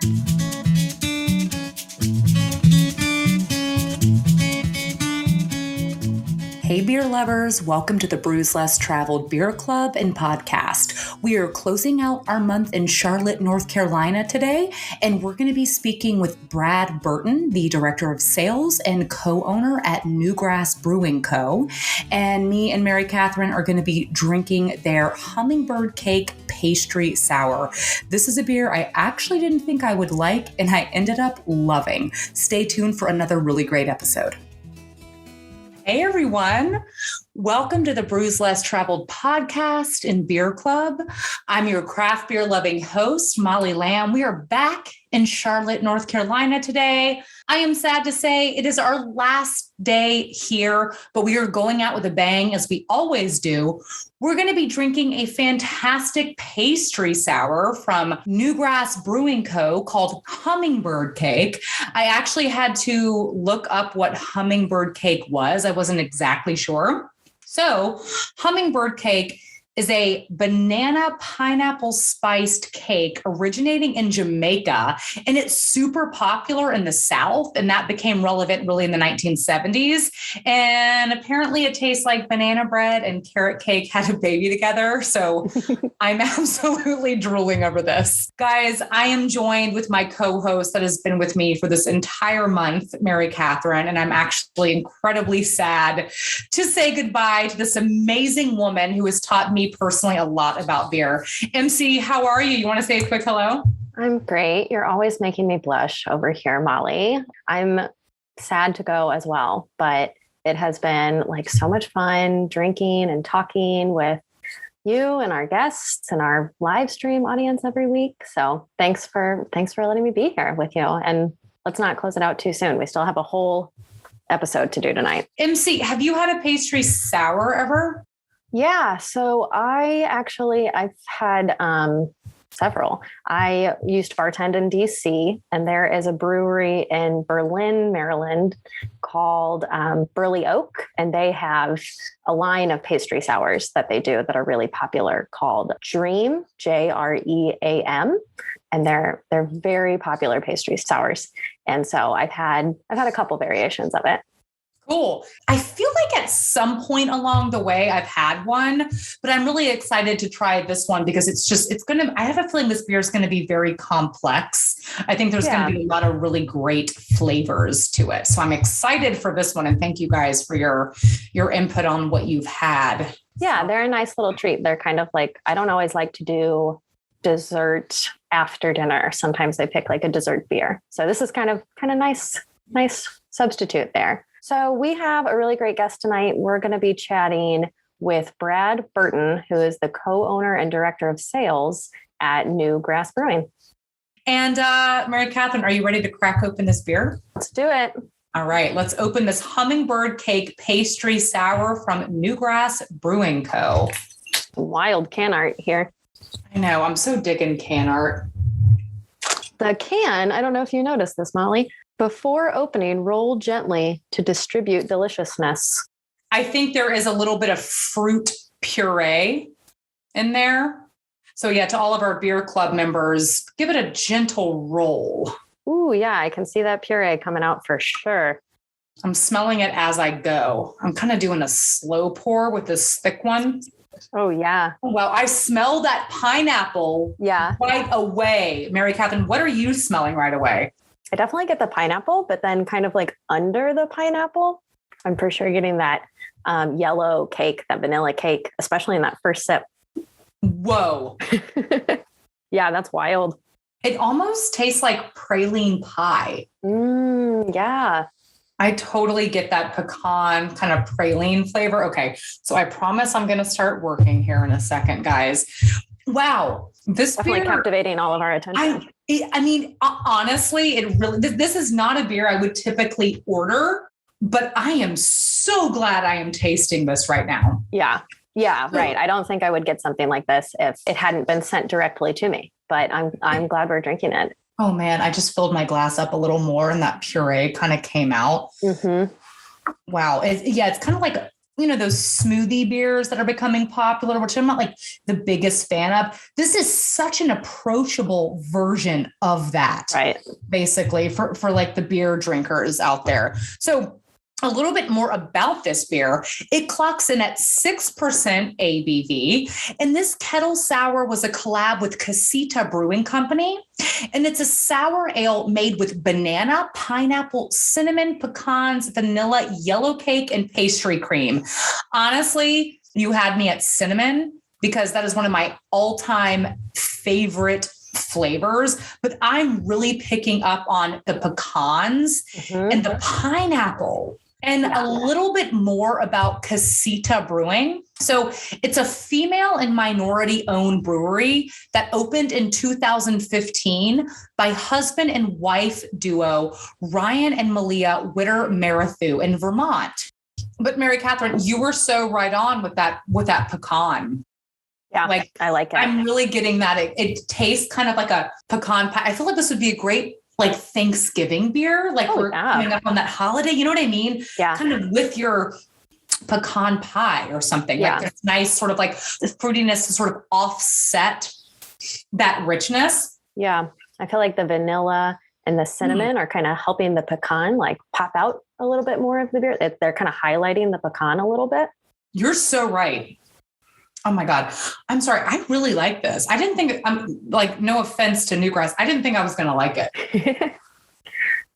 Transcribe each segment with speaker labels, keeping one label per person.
Speaker 1: Hey beer lovers, welcome to the Brews Less Traveled Beer Club and podcast. We are closing out our month in Charlotte, North Carolina today, and we're going to be speaking with Brad Burton, the Director of Sales and co-owner at Newgrass Brewing Co. And me and Mary Catherine are going to be drinking their Hummingbird Cake Pastry Sour. This is a beer I actually didn't think I would like, and I ended up loving. Stay tuned for another really great episode. Hey everyone, welcome to the Brews Less Traveled podcast and beer club. I'm your craft beer loving host, Molly Lamb. We are back in Charlotte, North Carolina today. I am sad to say it is our last day here, but we are going out with a bang as we always do. We're going to be drinking a fantastic pastry sour from Newgrass Brewing Co. called Hummingbird Cake. I actually had to look up what Hummingbird Cake was. I wasn't exactly sure. So Hummingbird Cake is a banana pineapple spiced cake originating in Jamaica, and it's super popular in the South, and that became relevant really in the 1970s. And apparently it tastes like banana bread and carrot cake had a baby together. So I'm absolutely drooling over this. Guys, I am joined with my co-host that has been with me for this entire month, Mary Catherine, and I'm actually incredibly sad to say goodbye to this amazing woman who has taught me personally a lot about beer. MC, how are you? You want to say a quick hello?
Speaker 2: I'm great. You're always making me blush over here, Molly. I'm sad to go as well, but it has been like so much fun drinking and talking with you and our guests and our live stream audience every week. So thanks for letting me be here with you. And let's not close it out too soon. We still have a whole episode to do tonight.
Speaker 1: MC, have you had a pastry sour ever?
Speaker 2: Yeah. So I've had several. I used to bartend in DC, and there is a brewery in Berlin, Maryland called Burley Oak. And they have a line of pastry sours that they do that are really popular called Dream, J-R-E-A-M. And they're very popular pastry sours. And so I've had a couple variations of it.
Speaker 1: Cool. I feel like at some point along the way I've had one, but I'm really excited to try this one because I have a feeling this beer is going to be very complex. I think there's going to be a lot of really great flavors to it. So I'm excited for this one. And thank you guys for your input on what you've had.
Speaker 2: Yeah, they're a nice little treat. They're kind of like, I don't always like to do dessert after dinner. Sometimes I pick like a dessert beer. So this is kind of nice substitute there. So we have a really great guest tonight. We're going to be chatting with Brad Burton, who is the co-owner and director of sales at Newgrass Brewing.
Speaker 1: And Mary Catherine, are you ready to crack open this beer?
Speaker 2: Let's do it.
Speaker 1: All right, let's open this Hummingbird Cake Pastry Sour from Newgrass Brewing Co.
Speaker 2: Wild can art here.
Speaker 1: I know, I'm so digging can art.
Speaker 2: The can, I don't know if you noticed this, Molly. Before opening, roll gently to distribute deliciousness.
Speaker 1: I think there is a little bit of fruit puree in there. So yeah, to all of our beer club members, give it a gentle roll.
Speaker 2: Ooh, yeah, I can see that puree coming out for sure.
Speaker 1: I'm smelling it as I go. I'm kind of doing a slow pour with this thick one.
Speaker 2: Oh, yeah.
Speaker 1: Well, I smell that pineapple right away. Mary Catherine, what are you smelling right away?
Speaker 2: I definitely get the pineapple, but then kind of like under the pineapple, I'm for sure getting that yellow cake, that vanilla cake, especially in that first sip.
Speaker 1: Whoa.
Speaker 2: Yeah, that's wild.
Speaker 1: It almost tastes like praline pie.
Speaker 2: Yeah.
Speaker 1: I totally get that pecan kind of praline flavor. Okay, so I promise I'm going to start working here in a second, guys. Wow. This
Speaker 2: definitely
Speaker 1: beer,
Speaker 2: captivating all of our attention.
Speaker 1: I mean, honestly, this is not a beer I would typically order, but I am so glad I am tasting this right now.
Speaker 2: Yeah, right. I don't think I would get something like this if it hadn't been sent directly to me, but I'm glad we're drinking it.
Speaker 1: Oh man, I just filled my glass up a little more and that puree kind of came out.
Speaker 2: Mm-hmm.
Speaker 1: Wow. It's kind of like those smoothie beers that are becoming popular, which I'm not like the biggest fan of. This is such an approachable version of that,
Speaker 2: right?
Speaker 1: Basically for like the beer drinkers out there. So a little bit more about this beer. It clocks in at 6% ABV. And this Kettle Sour was a collab with Casita Brewing Company. And it's a sour ale made with banana, pineapple, cinnamon, pecans, vanilla, yellow cake, and pastry cream. Honestly, you had me at cinnamon because that is one of my all-time favorite flavors, but I'm really picking up on the pecans and the pineapple. And a little bit more about Casita Brewing. So it's a female and minority owned brewery that opened in 2015 by husband and wife duo Ryan and Malia Witter-Marathu in Vermont. But Mary Catherine, you were so right on with that pecan.
Speaker 2: Yeah, like I like it.
Speaker 1: I'm really getting that. It tastes kind of like a pecan pie. I feel like this would be a great like Thanksgiving beer, like we're coming up on that holiday. You know what I mean?
Speaker 2: Yeah.
Speaker 1: Kind of with your pecan pie or something.
Speaker 2: Yeah.
Speaker 1: Like there's nice sort of like fruitiness to sort of offset that richness.
Speaker 2: Yeah. I feel like the vanilla and the cinnamon are kind of helping the pecan like pop out a little bit more of the beer. They're kind of highlighting the pecan a little bit.
Speaker 1: You're so right. Oh my God. I'm sorry. I really like this. I didn't think I'm like, no offense to Newgrass. I didn't think I was going to like it.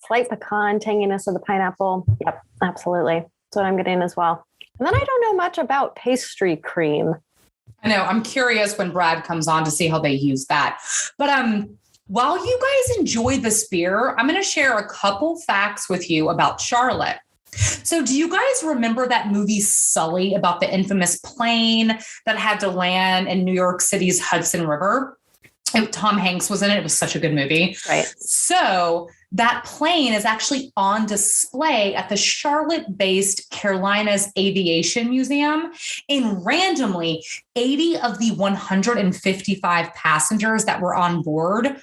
Speaker 2: Slight pecan tanginess of the pineapple. Yep. Absolutely. That's what I'm getting as well. And then I don't know much about pastry cream.
Speaker 1: I know. I'm curious when Brad comes on to see how they use that. But, while you guys enjoy this beer, I'm going to share a couple facts with you about Charlotte. So do you guys remember that movie Sully about the infamous plane that had to land in New York City's Hudson River? Tom Hanks was in it. It was such a good movie.
Speaker 2: Right.
Speaker 1: So that plane is actually on display at the Charlotte-based Carolinas Aviation Museum. And randomly, 80 of the 155 passengers that were on board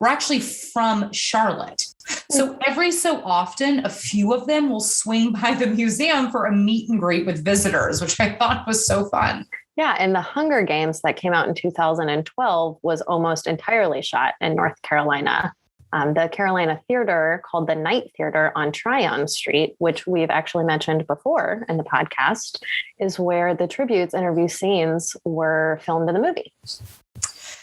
Speaker 1: were actually from Charlotte. So every so often, a few of them will swing by the museum for a meet and greet with visitors, which I thought was so fun.
Speaker 2: Yeah. And the Hunger Games that came out in 2012 was almost entirely shot in North Carolina. The Carolina Theater, called the Night Theater on Tryon Street, which we've actually mentioned before in the podcast, is where the tributes interview scenes were filmed in the movie.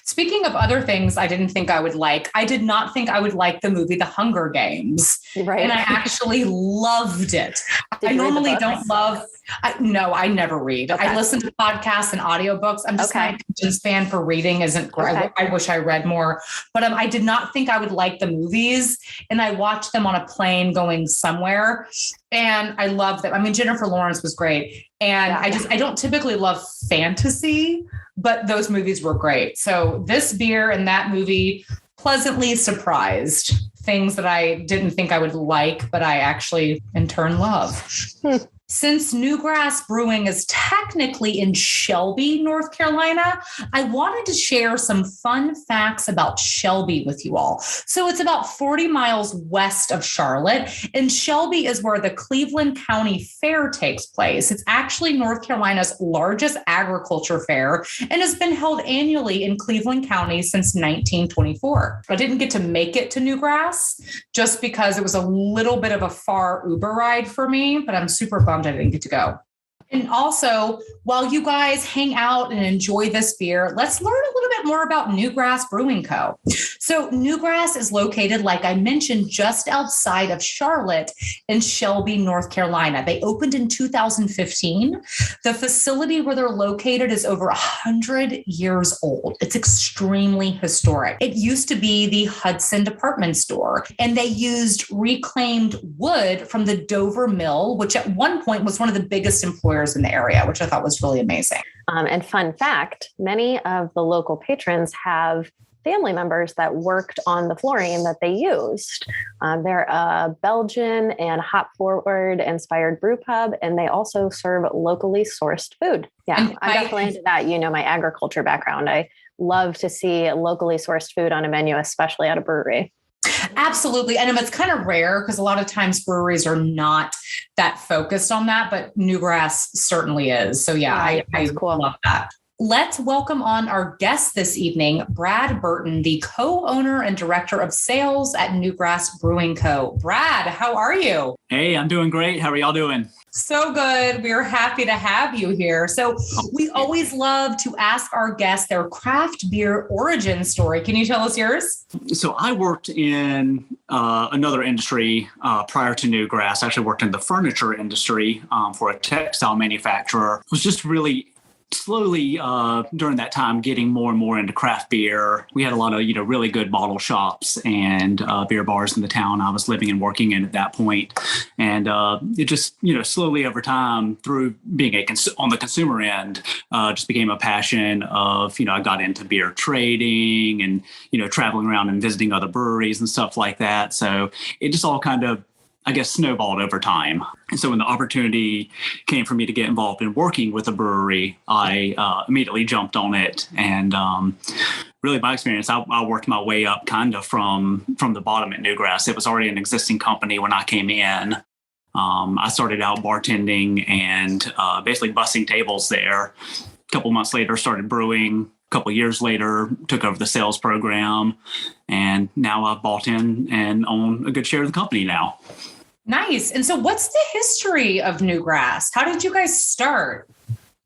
Speaker 1: Speaking of other things I didn't think I would like, I did not think I would like the movie The Hunger Games.
Speaker 2: Right.
Speaker 1: And I actually loved it. I normally don't love, I never read. Okay. I listen to podcasts and audiobooks. I'm just my attention span for reading isn't great. Okay. I wish I read more, but I did not think I would like the movies. And I watched them on a plane going somewhere. And I loved them. I mean, Jennifer Lawrence was great. And I don't typically love fantasy, but those movies were great. So this beer and that movie pleasantly surprised, things that I didn't think I would like, but I actually in turn love. Since Newgrass Brewing is technically in Shelby, North Carolina, I wanted to share some fun facts about Shelby with you all. So it's about 40 miles west of Charlotte, and Shelby is where the Cleveland County Fair takes place. It's actually North Carolina's largest agriculture fair and has been held annually in Cleveland County since 1924. I didn't get to make it to Newgrass just because it was a little bit of a far Uber ride for me, but I'm super bummed I didn't get to go. And also, while you guys hang out and enjoy this beer, let's learn a little bit more about Newgrass Brewing Co. So Newgrass is located, like I mentioned, just outside of Charlotte in Shelby, North Carolina. They opened in 2015. The facility where they're located is over 100 years old. It's extremely historic. It used to be the Hudson department store, and they used reclaimed wood from the Dover Mill, which at one point was one of the biggest employers in the area, which I thought was really amazing.
Speaker 2: And fun fact, many of the local patrons have family members that worked on the flooring that they used. They're a Belgian and hop forward inspired brew pub, and they also serve locally sourced food. Yeah, I'm definitely into that. You know, my agriculture background. I love to see locally sourced food on a menu, especially at a brewery.
Speaker 1: Absolutely. And it's kind of rare because a lot of times breweries are not that focused on that, but Newgrass certainly is. So yeah, I
Speaker 2: cool.
Speaker 1: love that. Let's welcome on our guest this evening, Brad Burton, the co-owner and director of sales at Newgrass Brewing Co. Brad, how are you?
Speaker 3: Hey, I'm doing great. How are y'all doing?
Speaker 1: So good. We're happy to have you here. So we always love to ask our guests their craft beer origin story. Can you tell us yours?
Speaker 3: So I worked in another industry prior to Newgrass. I actually worked in the furniture industry for a textile manufacturer. It was just really slowly during that time getting more and more into craft beer. We had a lot of really good bottle shops and beer bars in the town I was living and working in at that point. And it just slowly over time, through being on the consumer end, just became a passion of I got into beer trading and traveling around and visiting other breweries and stuff like that. So it just all kind of snowballed over time. And so when the opportunity came for me to get involved in working with a brewery, I immediately jumped on it. And really, my experience, I worked my way up kind of from the bottom at Newgrass. It was already an existing company when I came in. I started out bartending and basically bussing tables there. A couple months later, started brewing. Couple of years later, took over the sales program, and now I've bought in and own a good share of the company now.
Speaker 1: Nice. And so what's the history of Newgrass? How did you guys start?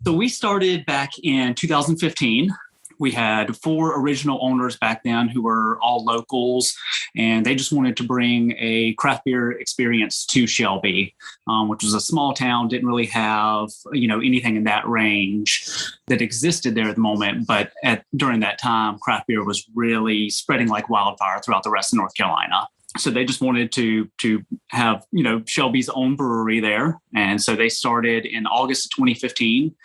Speaker 3: So we started back in 2015. We had 4 original owners back then who were all locals, and they just wanted to bring a craft beer experience to Shelby, which was a small town, didn't really have, anything in that range that existed there at the moment. But during that time, craft beer was really spreading like wildfire throughout the rest of North Carolina. So they just wanted to have, Shelby's own brewery there. And so they started in August of 2015.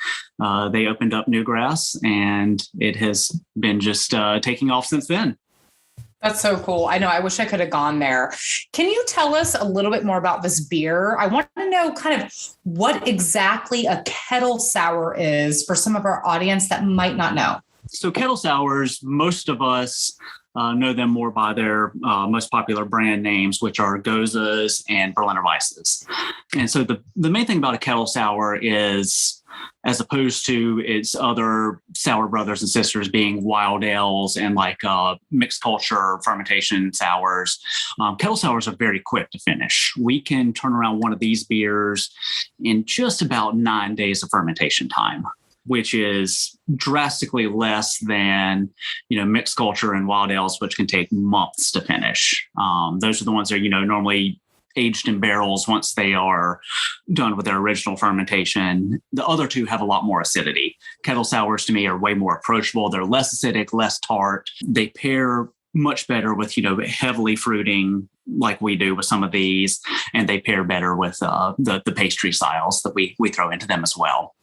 Speaker 3: They opened up Newgrass, and it has been just taking off since then.
Speaker 1: That's so cool. I know. I wish I could have gone there. Can you tell us a little bit more about this beer? I want to know kind of what exactly a Kettle Sour is for some of our audience that might not know.
Speaker 3: So Kettle Sours, most of us know them more by their most popular brand names, which are Gozas and Berliner Weisses. And so the main thing about a Kettle Sour is, as opposed to its other sour brothers and sisters being wild ales and like mixed culture fermentation sours, Kettle Sours are very quick to finish. We can turn around one of these beers in just about 9 days of fermentation time, which is drastically less than, mixed culture and wild ales, which can take months to finish. Those are the ones that are, normally aged in barrels once they are done with their original fermentation. The other two have a lot more acidity. Kettle Sours to me are way more approachable. They're less acidic, less tart. They pair much better with, heavily fruiting like we do with some of these, and they pair better with the pastry styles that we throw into them as well.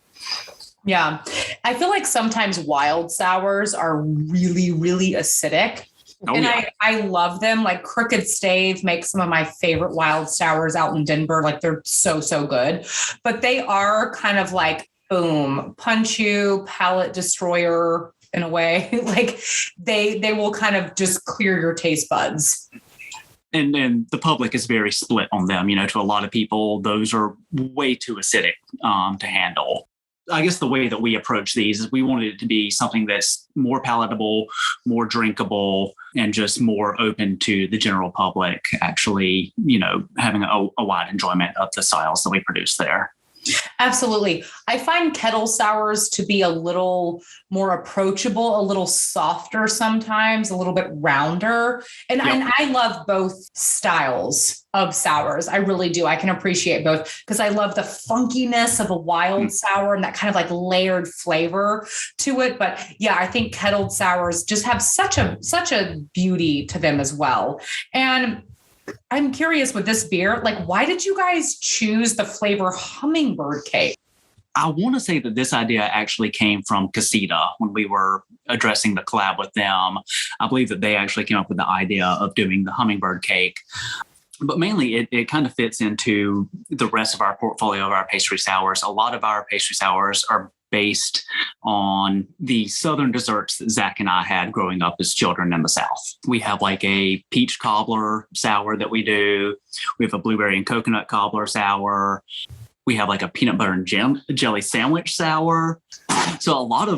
Speaker 1: Yeah. I feel like sometimes wild sours are really, really acidic.
Speaker 3: Oh,
Speaker 1: and
Speaker 3: yeah.
Speaker 1: I love them. Like Crooked Stave makes some of my favorite wild sours out in Denver. Like they're so, so good. But they are kind of like, boom, punch you, palate destroyer in a way. Like they will kind of just clear your taste buds.
Speaker 3: And the public is very split on them. To a lot of people, those are way too acidic to handle. I guess the way that we approach these is we wanted it to be something that's more palatable, more drinkable, and just more open to the general public, actually, having a wide enjoyment of the styles that we produce there.
Speaker 1: Absolutely. I find Kettle Sours to be a little more approachable, a little softer sometimes, a little bit rounder. And,
Speaker 3: Yep.
Speaker 1: and I love both styles of sours. I really do. I can appreciate both because I love the funkiness of a wild sour and that kind of like layered flavor to it. But yeah, I think kettled sours just have such a beauty to them as well. And I'm curious with this beer, like, why did you guys choose the flavor Hummingbird Cake?
Speaker 3: I want to say that this idea actually came from Casita when we were addressing the collab with them. I believe that they actually came up with the idea of doing the Hummingbird Cake. But mainly it kind of fits into the rest of our portfolio of our pastry sours. A lot of our pastry sours are based on the Southern desserts that Zach and I had growing up as children in the South. We have like a peach cobbler sour that we do. We have a blueberry and coconut cobbler sour. We have like a peanut butter and jelly sandwich sour. So a lot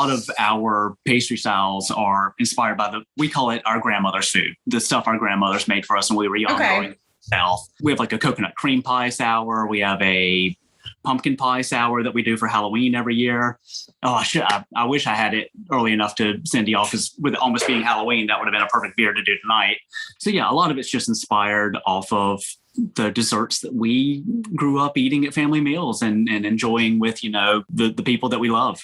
Speaker 3: of our pastry styles are inspired by we call it our grandmother's food, the stuff our grandmothers made for us when we were young growing up in the South. We have like a coconut cream pie sour. We have a pumpkin pie sour that we do for Halloween every year. Oh, I wish I had it early enough to send to y'all, because with it almost being Halloween, that would have been a perfect beer to do tonight. So yeah, a lot of it's just inspired off of the desserts that we grew up eating at family meals and enjoying with, the people that we love.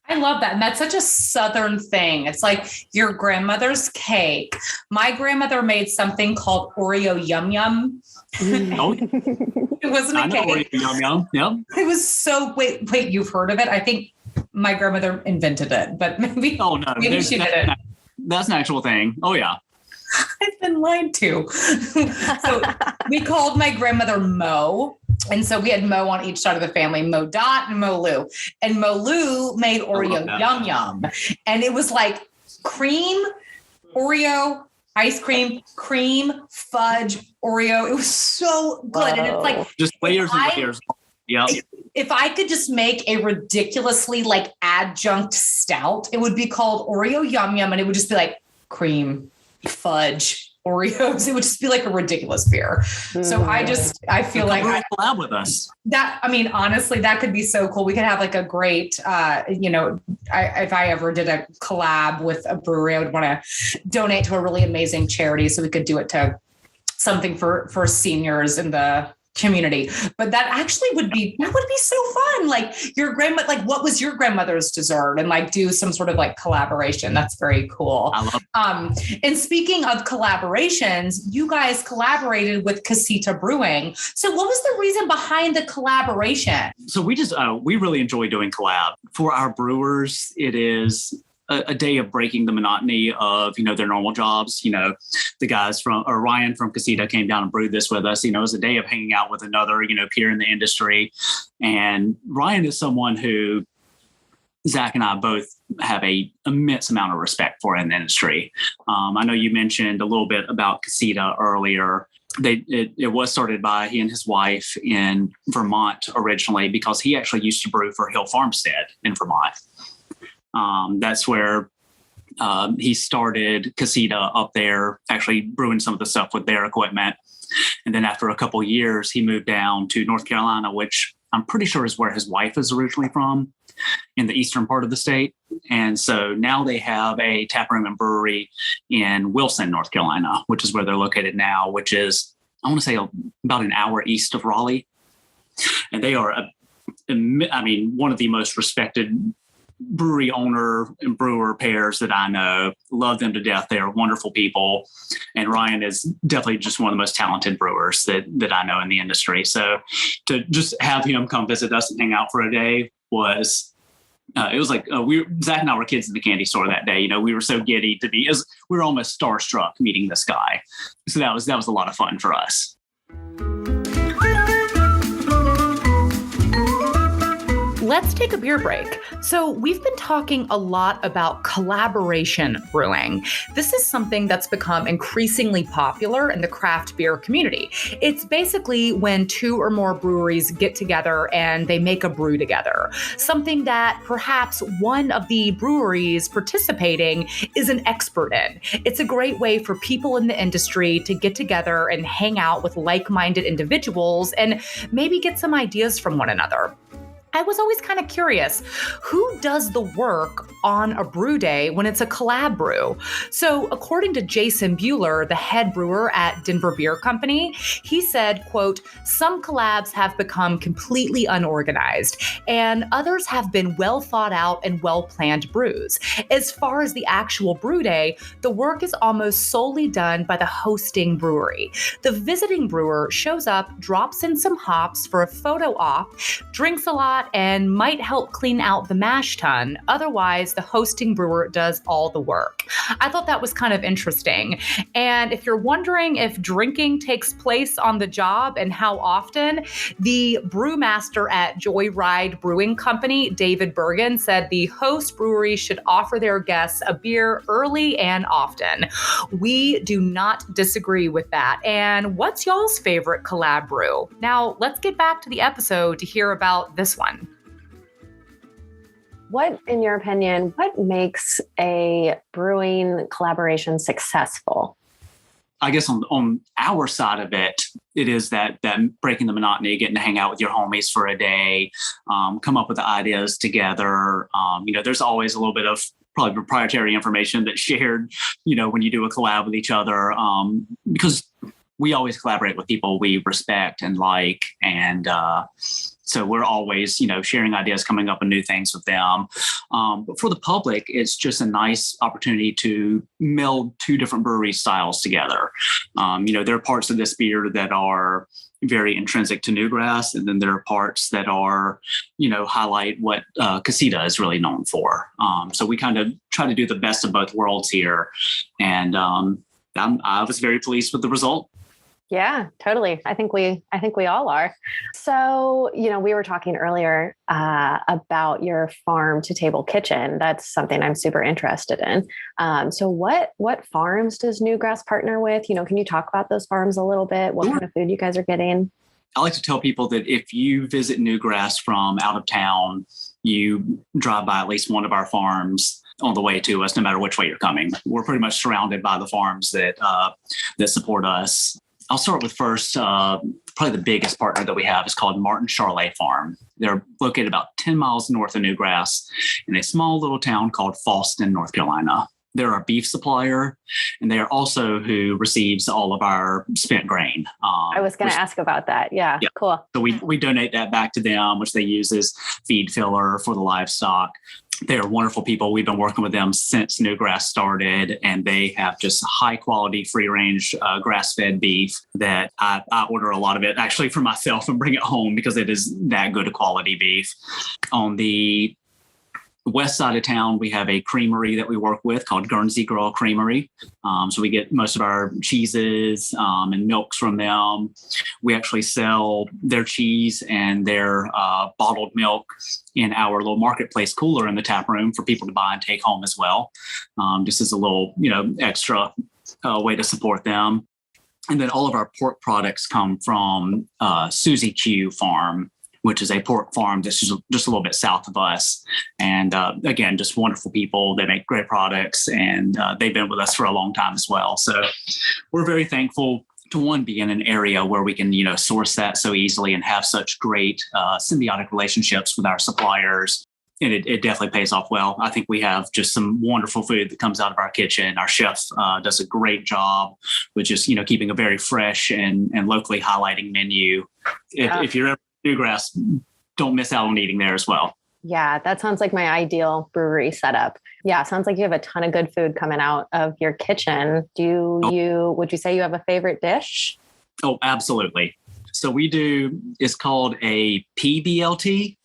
Speaker 1: I love that. And that's such a Southern thing. It's like your grandmother's cake. My grandmother made something called Oreo Yum Yum.
Speaker 3: Oh,
Speaker 1: it wasn't a cake.
Speaker 3: Oreo Yum Yum. Yep.
Speaker 1: It was so, wait, you've heard of it? I think my grandmother invented it, but maybe, maybe she did it.
Speaker 3: That's an actual thing. Oh yeah.
Speaker 1: I've been lied to. So we called my grandmother Mo. And so we had Mo on each side of the family, Mo Dot and Mo Lou. And Mo Lou made Oreo Yum Yum. And it was like cream, Oreo, ice cream, fudge, Oreo. It was so good. Whoa. And it's like
Speaker 3: just layers and layers. Yeah.
Speaker 1: If I could just make a ridiculously like adjunct stout, it would be called Oreo Yum Yum. And it would just be like cream, fudge, Oreos. It would just be like a ridiculous beer. So I feel like
Speaker 3: collab with us.
Speaker 1: That, I mean, honestly, that could be so cool. We could have like a great, if I ever did a collab with a brewery, I would want to donate to a really amazing charity. So we could do it to something for seniors in the community. But that actually would be so fun. Like your grandma, like what was your grandmother's dessert, and like do some sort of like collaboration. That's very cool.
Speaker 3: I love it.
Speaker 1: And speaking of collaborations, you guys collaborated with Casita Brewing. So what was the reason behind the collaboration?
Speaker 3: So we really enjoy doing collab. For our brewers, it is a day of breaking the monotony of, their normal jobs. The guys Ryan from Casita came down and brewed this with us. It was a day of hanging out with another, peer in the industry. And Ryan is someone who Zach and I both have a immense amount of respect for in the industry. I know you mentioned a little bit about Casita earlier. It was started by he and his wife in Vermont originally, because he actually used to brew for Hill Farmstead in Vermont. That's where he started Casita up there, actually brewing some of the stuff with their equipment. And then after a couple of years, he moved down to North Carolina, which I'm pretty sure is where his wife is originally from, in the eastern part of the state. And so now they have a taproom and brewery in Wilson, North Carolina, which is where they're located now, which is, I want to say, about an hour east of Raleigh. And they are, one of the most respected brewery owner and brewer pairs that I know. Love them to death. They are wonderful people. And Ryan is definitely just one of the most talented brewers that I know in the industry. So to just have him come visit us and hang out for a day was, it was like, Zach and I were kids in the candy store that day. We were so giddy we were almost starstruck meeting this guy. So that was a lot of fun for us.
Speaker 1: Let's take a beer break. So we've been talking a lot about collaboration brewing. This is something that's become increasingly popular in the craft beer community. It's basically when two or more breweries get together and they make a brew together, something that perhaps one of the breweries participating is an expert in. It's a great way for people in the industry to get together and hang out with like-minded individuals and maybe get some ideas from one another. I was always kind of curious, who does the work on a brew day when it's a collab brew? So according to Jason Bueller, the head brewer at Denver Beer Company, he said, quote, "Some collabs have become completely unorganized and others have been well thought out and well-planned brews. As far as the actual brew day, the work is almost solely done by the hosting brewery. The visiting brewer shows up, drops in some hops for a photo op, drinks a lot, that and might help clean out the mash tun. Otherwise, the hosting brewer does all the work. I thought that was kind of interesting. And if you're wondering if drinking takes place on the job and how often, the brewmaster at Joyride Brewing Company, David Bergen, said the host brewery should offer their guests a beer early and often. We do not disagree with that. And what's y'all's favorite collab brew? Now, let's get back to the episode to hear about this one.
Speaker 2: What, in your opinion, what makes a brewing collaboration successful?
Speaker 3: I guess on our side of it, it is that breaking the monotony, getting to hang out with your homies for a day, come up with the ideas together. There's always a little bit of probably proprietary information that's shared, when you do a collab with each other, because we always collaborate with people we respect and like. And so we're always, sharing ideas, coming up with new things with them. But for the public, it's just a nice opportunity to meld two different brewery styles together. There are parts of this beer that are very intrinsic to Newgrass, and then there are parts that are, highlight what Casita is really known for. So we kind of try to do the best of both worlds here. And I was very pleased with the result.
Speaker 2: Yeah, totally. I think we all are. So, we were talking earlier about your farm to table kitchen. That's something I'm super interested in. So what farms does Newgrass partner with? Can you talk about those farms a little bit? What kind of food you guys are getting?
Speaker 3: I like to tell people that if you visit Newgrass from out of town, you drive by at least one of our farms on the way to us, no matter which way you're coming. We're pretty much surrounded by the farms that support us. I'll start with first, probably the biggest partner that we have is called Martin Charolais Farm. They're located about 10 miles north of Newgrass in a small little town called Fallston, North Carolina. They're our beef supplier, and they are also who receives all of our spent grain.
Speaker 2: I was going to ask about that. Yeah, cool.
Speaker 3: So we donate that back to them, which they use as feed filler for the livestock. They are wonderful people. We've been working with them since Newgrass started, and they have just high quality, free range, grass-fed beef that I order a lot of it actually for myself and bring it home because it is that good a quality beef. On the west side of town, we have a creamery that we work with called Guernsey Girl Creamery. So we get most of our cheeses and milks from them. We actually sell their cheese and their bottled milk in our little marketplace cooler in the tap room for people to buy and take home as well. Just as a little, extra way to support them. And then all of our pork products come from Susie Q Farm, which is a pork farm that's just a little bit south of us. And again, just wonderful people. They make great products, and they've been with us for a long time as well. So we're very thankful to, one, be in an area where we can, source that so easily and have such great symbiotic relationships with our suppliers. And it definitely pays off well. I think we have just some wonderful food that comes out of our kitchen. Our chef does a great job with just, keeping a very fresh and locally highlighting menu. If you're ever Newgrass, don't miss out on eating there as well.
Speaker 2: Yeah, that sounds like my ideal brewery setup. Yeah, sounds like you have a ton of good food coming out of your kitchen. Would you say you have a favorite dish?
Speaker 3: Oh, absolutely. So it's called a PBLT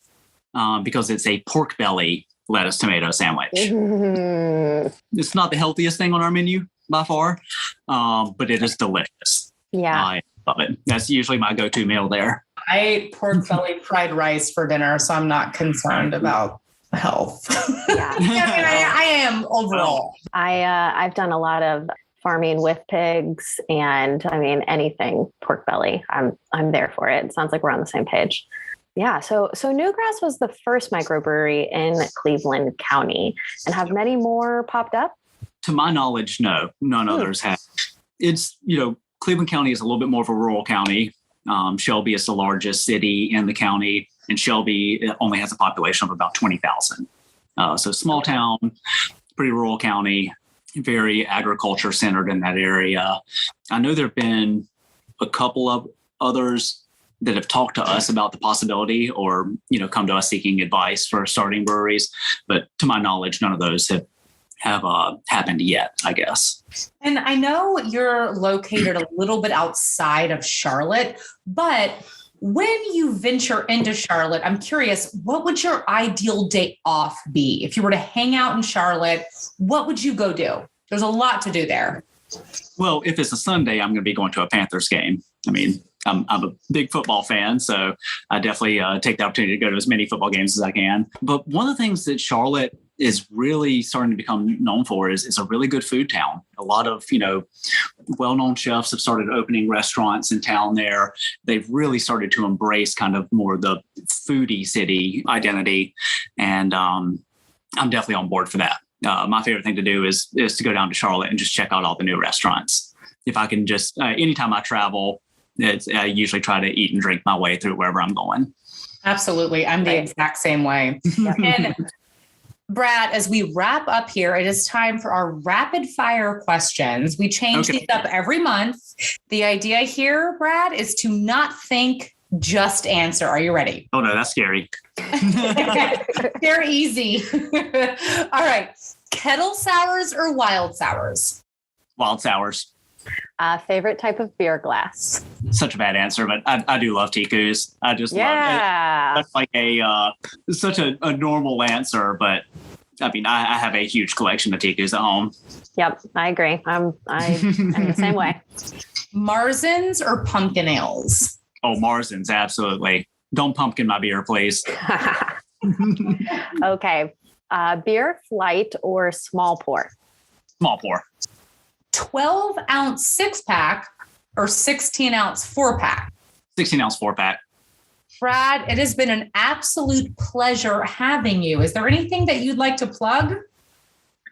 Speaker 3: because it's a pork belly lettuce tomato sandwich. Mm-hmm. It's not the healthiest thing on our menu by far, but it is delicious.
Speaker 2: Yeah.
Speaker 3: I love it. That's usually my go-to meal there.
Speaker 4: I ate pork belly fried rice for dinner, so I'm not concerned about health.
Speaker 2: Yeah.
Speaker 4: I am overall.
Speaker 2: I've done a lot of farming with pigs, and anything pork belly. I'm there for it. It sounds like we're on the same page. Yeah. So Newgrass was the first microbrewery in Cleveland County, and have many more popped up?
Speaker 3: To my knowledge, no, none others have. It's, Cleveland County is a little bit more of a rural county. Shelby is the largest city in the county, and Shelby only has a population of about 20,000. So small town, pretty rural county, very agriculture centered in that area. I know there have been a couple of others that have talked to us about the possibility or, come to us seeking advice for starting breweries. But to my knowledge, none of those have happened yet, I guess.
Speaker 4: And I know you're located a little bit outside of Charlotte, but
Speaker 1: when you venture into Charlotte, I'm curious, what would your ideal day off be? If you were to hang out in Charlotte, what would you go do? There's a lot to do there.
Speaker 3: Well, if it's a Sunday, I'm going to be going to a Panthers game. I mean, I'm a big football fan, so I definitely take the opportunity to go to as many football games as I can. But one of the things that Charlotte is really starting to become known for is a really good food town. A lot of, well-known chefs have started opening restaurants in town there. They've really started to embrace kind of more the foodie city identity. And I'm definitely on board for that. My favorite thing to do is to go down to Charlotte and just check out all the new restaurants. If I can just, anytime I travel, I usually try to eat and drink my way through wherever I'm going.
Speaker 1: Absolutely. I'm the exact same way. And Brad, as we wrap up here, it is time for our rapid fire questions. We change these up every month. The idea here, Brad, is to not think, just answer. Are you ready?
Speaker 3: Oh, no, that's scary.
Speaker 1: They're easy. All right. Kettle sours or wild sours?
Speaker 3: Wild sours.
Speaker 2: Favorite type of beer glass?
Speaker 3: Such a bad answer, but I do love Tikus. I just love it. That's like such a normal answer, but I mean, I have a huge collection of Tikus at home.
Speaker 2: Yep, I agree. I'm the same way.
Speaker 1: Marzens or pumpkin ales?
Speaker 3: Oh, Marzens, absolutely. Don't pumpkin my beer, please.
Speaker 2: Okay. Beer flight or small pour?
Speaker 3: Small pour.
Speaker 1: 12-ounce 6-pack or 16-ounce 4-pack?
Speaker 3: 16-ounce 4-pack.
Speaker 1: Brad, it has been an absolute pleasure having you. Is there anything that you'd like to plug?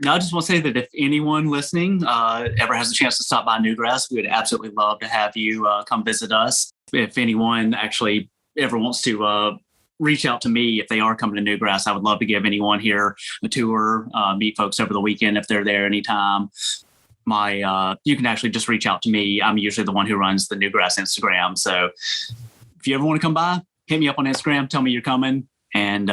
Speaker 3: No, I just want to say that if anyone listening ever has a chance to stop by Newgrass, we would absolutely love to have you come visit us. If anyone actually ever wants to reach out to me, if they are coming to Newgrass, I would love to give anyone here a tour, meet folks over the weekend if they're there anytime. You can actually just reach out to me. I'm usually the one who runs the Newgrass Instagram. So if you ever want to come by, hit me up on Instagram, tell me you're coming, and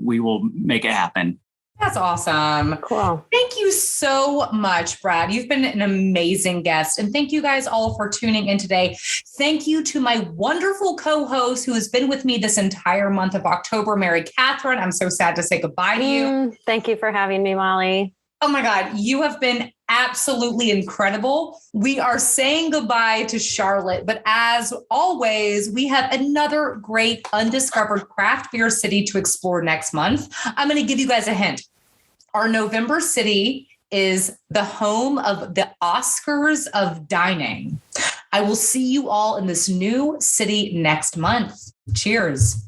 Speaker 3: we will make it happen.
Speaker 1: That's awesome.
Speaker 2: Cool.
Speaker 1: Thank you so much, Brad. You've been an amazing guest. And thank you guys all for tuning in today. Thank you to my wonderful co-host who has been with me this entire month of October, Mary Catherine. I'm so sad to say goodbye to you.
Speaker 2: Thank you for having me, Molly.
Speaker 1: Oh my God, you have been absolutely incredible. We are saying goodbye to Charlotte, but as always, we have another great undiscovered craft beer city to explore next month. I'm going to give you guys a hint. Our November city is the home of the Oscars of dining. I will see you all in this new city next month. Cheers.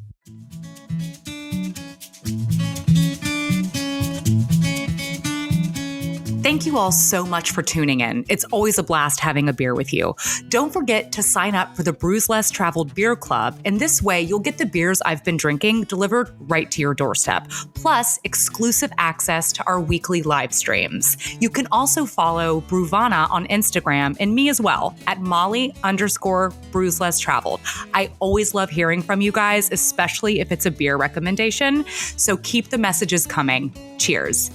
Speaker 1: Thank you all so much for tuning in. It's always a blast having a beer with you. Don't forget to sign up for the Brews Less Traveled Beer Club, and this way you'll get the beers I've been drinking delivered right to your doorstep, plus exclusive access to our weekly live streams. You can also follow Bruvana on Instagram and me as well at Molly_Brews Less Traveled. I always love hearing from you guys, especially if it's a beer recommendation. So keep the messages coming. Cheers.